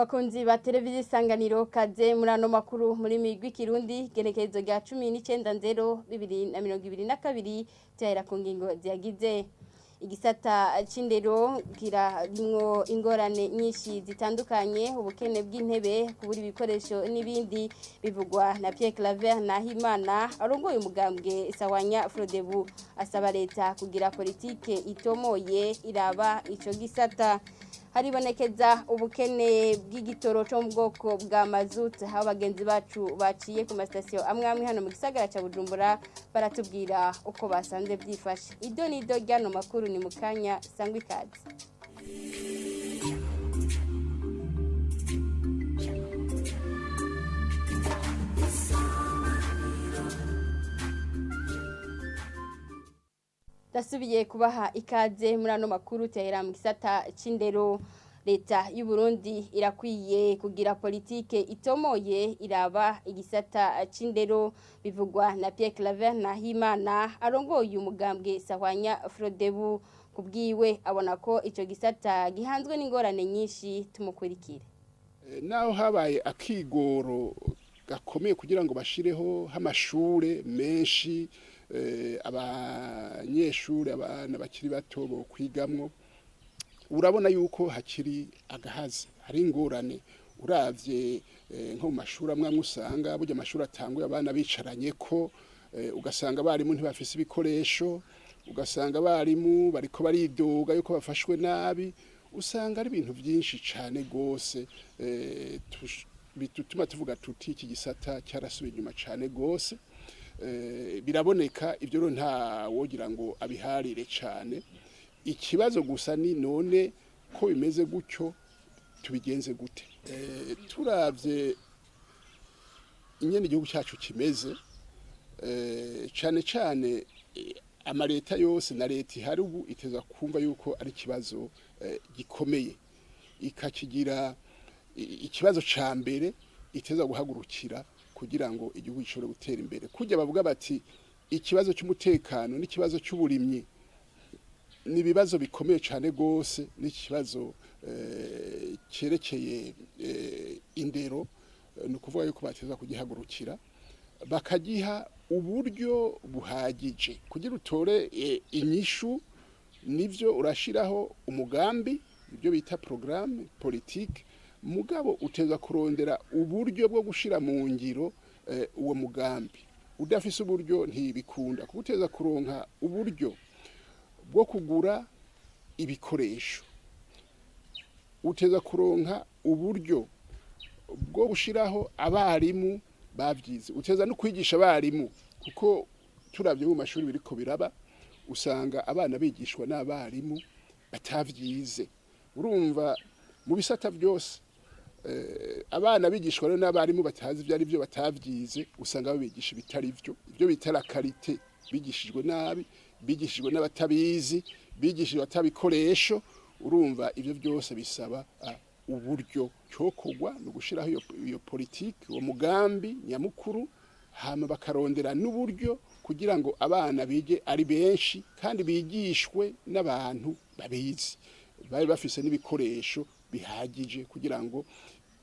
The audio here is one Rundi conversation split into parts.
Bakunzi ba televiziyo isanganiro kaze muri ano makuru muri migwi kirundi gerekezo rya 19/02/2022 cyahera ku ngingo ziyagize igisata c'indero kirimwo ingorane nyinshi zitandukanye ubukene bw'intebe kubura ibikoresho n'ibindi bivugwa na Pierre Claver Nahimana arongoye umugambwe Sawanya Frodebu asaba leta kugira politike itomoye iraba ico gisata haribonekeza ubukene bw'igitoro cyo mu bwoko bwa mazutu aho abagenzi bacu baciye ku masitasiyo amwe hano mu gisagara cya Bujumbura baratubwira uko basanze byifashe ido nido ryano makuru ni mukanya sangwa ikaze Dasubiye kubaha ikaze muri ano makuru tehera mu gisata c'indero leta y'u Burundi irakwiye kugira politike itomoye iraba igisata c'indero bivugwa na Pierre Claver Nahimana arongoye umugambwe Sahwanya Frodebu kubwiwe abona ko ico gisata gihanzwe n'ingorane nyinshi tumukurikire naho habaye akigoro gakomeye kugira ngo bashireho hamashure menshi abanyeshuri abana bakiri bato bo kwigamwo urabona yuko hakiri agahazi hari ingorane uravye nko mu mashuri amwe usanga burya amashuri atanguye abana bicaranye ko ugasanga barimu ntibafise ibikoresho ugasanga barimu bariko baridoga yuko bafashwe nabi usanga ari ibintu byinshi cyane gose bituma tuvuga tuti iki gisata cyarasubiye inyuma cyane gose biraboneka ibyo rero nta wogira ngo abiharire cyane ikibazo gusa ni none ko bimeze gutyo tubigenze gute turavye inyene igihugu cyacu kimeze cyane cyane amaleta yose na leta ihari ubu iteza kumva yuko ari kibazo gikomeye ikakigira ikibazo ca mbere iteza guhagurukira kugira ngo igihugu gishobore gutera imbere kujya bavuga bati ikibazo cy'umutekano n'ikibazo cy'uburimyi ni bibazo bikomeye cyane gose n'ikibazo cyerekeye indero no kuvuga yuko bateza kugihagurukira bakagiha uburyo buhagije kugira utore inyishu nivyo urashiraho umugambi ibyo bita programme politique mugabo uteza kurondera uburyo bwo gushira mu ngiro uwo mugambi udafise uburyo ntibikunda kuguteza kuronka uburyo bwo kugura ibikoresho uteza kuronka uburyo bwo gushiraho abarimu bavyize uteza no kwigisha abarimu kuko turavye mu mashuri biriko biraba usanga abana bigishwa n'abarimu batavyize urumva mu bisata byose abana bigishwa rero n'abarimu batazi ibyo ari byo batavyize usanga babigisha bitari byo ibyo bitara karite bigishijwe nabi bigishijwe n'abatabizi bigishijwe batabikoresho urumva ibyo byose bisaba uburyo cokogwa no gushiraho iyo politique uwo mugambi nyamukuru hama bakarondera n'uburyo kugira ngo abana bige ari benshi kandi bigishwe n'abantu babizi bari bafise n'ibikoresho bihagije kugira ngo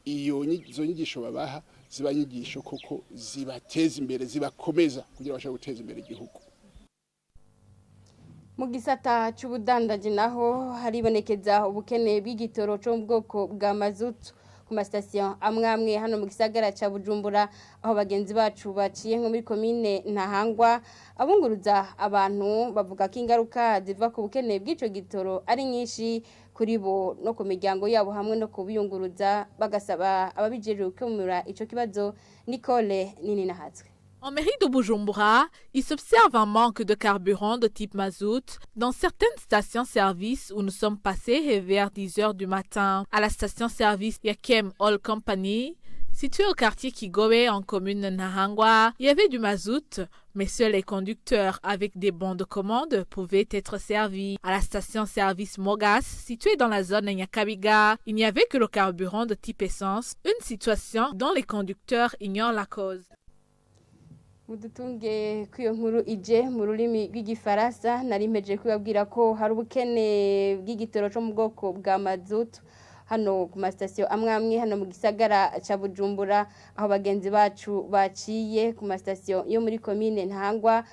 izo nyigisho babaha ziba nyigisho koko zibateza imbere zibakomeza kugira bashobore guteza imbere igihugu mu gisata c'ubudandaji naho haribonekeza ubukene bw'igitoro cyo mu bwoko bwa mazutu ku masitasiyo amwe hano mu gisagara ca Bujumbura aho bagenzi bacu baciye nko muri komine Ntahangwa abunguruza abantu bavuga ko ingaruka ziva ku bukene bw'ico gitoro ari nyinshi kuri bo no ku miryango yabo hamwe no kubiyunguruza bagasaba ababijeje gukemura ico kibazo Nicole Nininahatswe. En mairie de Bujumbura, il s'observe un manque de carburant de type mazout dans certaines stations-service où nous sommes passés vers 10 heures du matin. À la station-service Yakem Oil Company, située au quartier Kigobe en commune Ntahangwa, il y avait du mazout, mais seuls les conducteurs avec des bons de commande pouvaient être servis. À la station-service Mogas, située dans la zone Nyakabiga, il n'y avait que le carburant de type essence, une situation dont les conducteurs ignorent la cause. Mudutunge kwiyo nkuru ije mu rurimi rw'igifaransa nari mpeje kwibabwira ko hari ubukene bw'igitoro cyo mu bwoko bwa mazutu hano ku masitasiyo amwe hano mu gisagara ca Bujumbura aho bagenzi bacu baciye ku masitasiyo yo muri komine Ntahangwa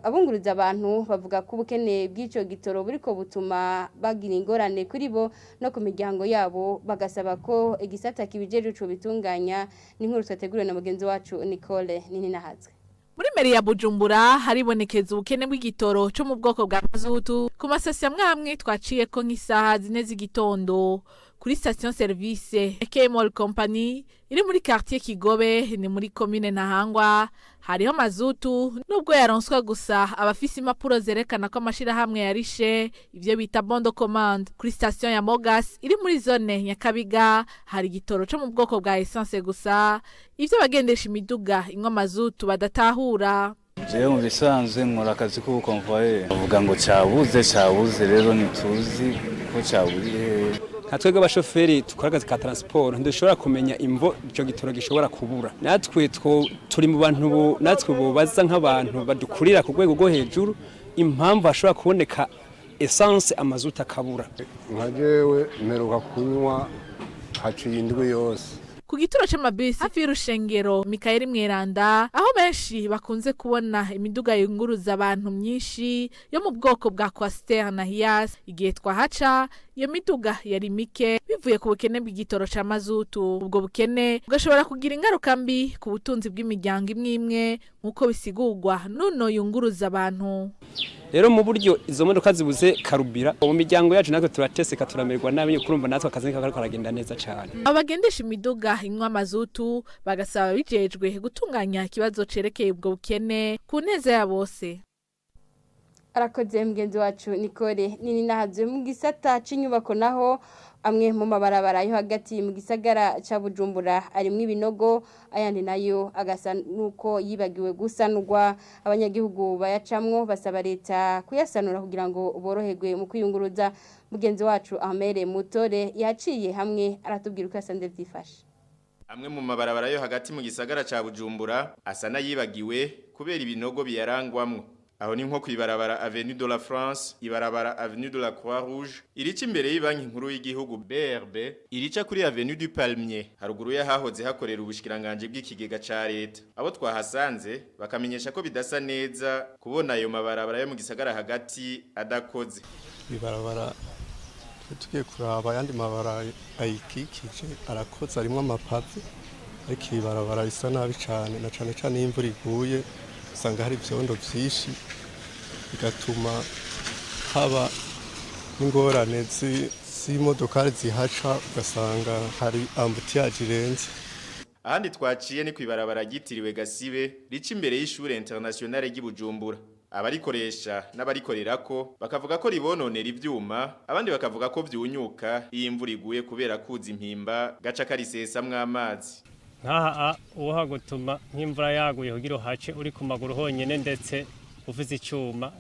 abunguruza abantu bavuga ko ubukene bw'ico gitoro buriko butuma bagira ingorane kuri bo no ku miryango yabo bagasaba ko igisata kibijeje ico bitunganya n'inkuru twateguriwe na mugenzi wacu Nicole Nininahatswe. Muri meri ya Bujumbura haribonekeza ubukene bw'igitoro cyo mu bwoko bwa mazutu ku masasiyo amwe twaciye ko nk'isaha 4 z'igitondo kuri station service Kemol Company iri muri quartier Kigobe ni muri commune Ntahangwa hariho mazutu nubwo yaronswa gusa abafise impapuro zerekana ko amashira hamwe yarishe ivyo bita bondo commande. Kuri station ya Mogas iri muri zone Nyakabiga hari igitoro cyo mu bwoko bwa essence gusa ivyo bagendesha imiduga inywa mazutu badatahura. Jewe mu bisanzwe nkora akazi k'ubukonvoye bavuga ngo cyabuze rero ntituzi ko cyabuze. Natwebwe abashoferi tukora akazi ka transport ndushobora kumenya imvo ico gitoro gishobora kubura. Natwe turi mu bantu natwe bobaza nk'abantu badukurira ku rwego rwo hejuru impamvu ashobora kuboneka essence amazuta akabura. Nkajewe meruka kunywa haciye indwi yose. Ku gituro c'amabisi hafi y'urushengero Mikaeli Mweranda aho benshi bakunze kubona imiduga yunguruza abantu myinshi yo mu bwoko bwa Coaster na Hiace igihe twahaca iyo miduga yari mike bivuye ku bukene bw'igitoro ca mazutu. Ubwo bukene bugashobora kugira ingaruka mbi ku butunzi bw'imiryango imwe nkuko bisigurwa nuno yunguruza abantu. Rero mu buryo izo modoka zibuze karubira mu miryango yacu natwe turateseka turamerwa nabi kurumva natwe akazi kariko karagenda neza cyane. Abagendesha imiduga inywa mazutu bagasaba bijejwe gutunganya ikibazo cerekeye ubwo bukene ku neza ya bose. Arakoze mugenzi wacu Nicole Nininahatswe. Mu gisata c'inyubako naho amwe mu mabarabara yo hagati mu gisagara ca Bujumbura arimwe ibinogo ayandi nayo agasa nuko yibagiwe gusanurwa. Abanyagihugu bayacamwo basaba leta kuyasanura kugira ngo boroherwe mu kwiyunguruza. Mugenzi wacu Amere Mutore yaciye hamwe aratubwira uko yasanze byifashe. Amwe mu mabarabara yo hagati mu gisagara ca Bujumbura asa nayibagiwe kubera ibinogo biyarangwamwo. Aho ni nko kwibarabara Avenue de la France, ibarabara Avenue de la Croix-Rouge, irica imbere y'Ibanki Nkuru y'Igihugu BRB, irica kuri Avenue du Palmier, haruguru yahahoze hakorera ubushikiranganje bw'ikigega ca leta. Abo twahasanze bakamenyesha ko bidasa neza kubona ayo mabarabara yo mu gisagara hagati adakoze. Ibarabara tugiye kuraba yandi mabara ayikikije arakoze arimo amapave ariko ibarabara isa nabi cyane na cyane imvura iguye usanga hari ibyondo byinshi bigatuma haba n'ingorane z'imodoka zihaca ugasanga hari ambutiyaje irenze. Ahandi twaciye ni kwibarabara ryitiriwe Gasibe rica imbere y'ishure internationale ry'Ibujumbura. Abarikoresha n'abarikorerako bakavuga ko ribononera ivyuma, abandi bakavuga ko vyunyuka iyo imvura iguye kubera kuza impimba gaca karisesamwe amazi. Nkaha uha gutuma nk'imvura yaguye kugira uhace uri ku maguru honyene ndetse ufise icyuma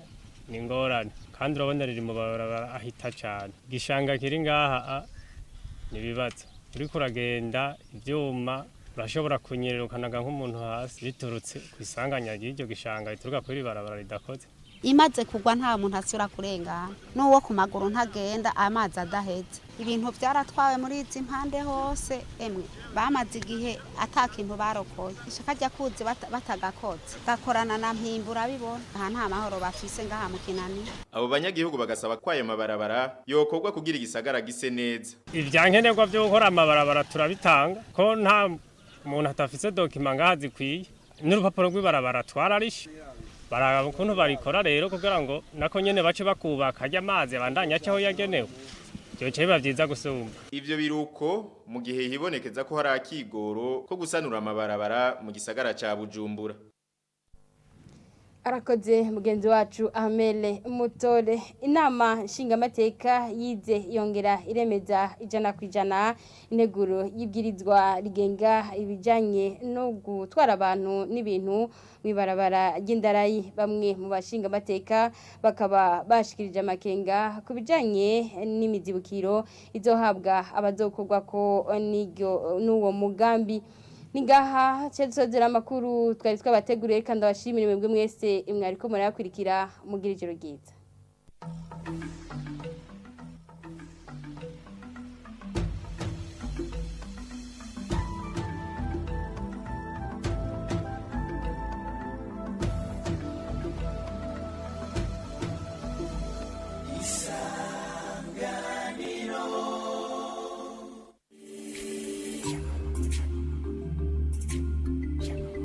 ni ngorane kandi urabona riri mu barabara ahita cyane. Gishanga kiri ngaha nibibaza uri kuragenda ivyuma urashobora kunyererukanaga nk'umuntu hasi biturutse kwisanganya y'iryo gishanga rituruka kuri barabara ridakoze. Imaze kugwa nta muntu asura kurengana n'uwo ku maguru ntagenda amazi adaheze. Ibintu byaratwawe muri izi mpande hose emwe bamaze igihe atakintu barokoye ishaka rya kuzi batagakoze gakorana na mpimbura bibona aha nta mahoro bafise ngaha mu Kinani. Abo banyagihugu bagasaba kwa ayo mabarabara yokorwa kugira igisagara gise neza. Ivyankenerwa byo gukora amabarabara turabitanga ko nta umuntu atafise document ngaha zikwiye n'urupapuro rw'ibarabara twararishe baraba ukuntu barikora rero kugira ngo nako nyene bace bakubaka ajya amazi abandanya cyaho yagenewe. Cyo biba byiza gusumba. Ivyo biruko mu gihe hibonekeza ko hari akigoro ko gusanura amabarabara mu gisagara ca Bujumbura. Arakoze mugenzi wacu Amele Mutore. Inama nshingamateka yize yongera iremeza 100% integuro y'ibwirizwa rigenga ibijanye no gutwara abantu n'ibintu mwibarabara ry'indarayi. Bamwe mu bashingamateka bakaba bashikirije amakenga ku bijanye n'imizibukiro izohabwa abazokorwa ko n'uwo mugambi. Ningaha cyazozera makuru twari twabateguriye kandi abashimire mwebwe mwese imwariko murayakurikira mugira ijoro ryiza.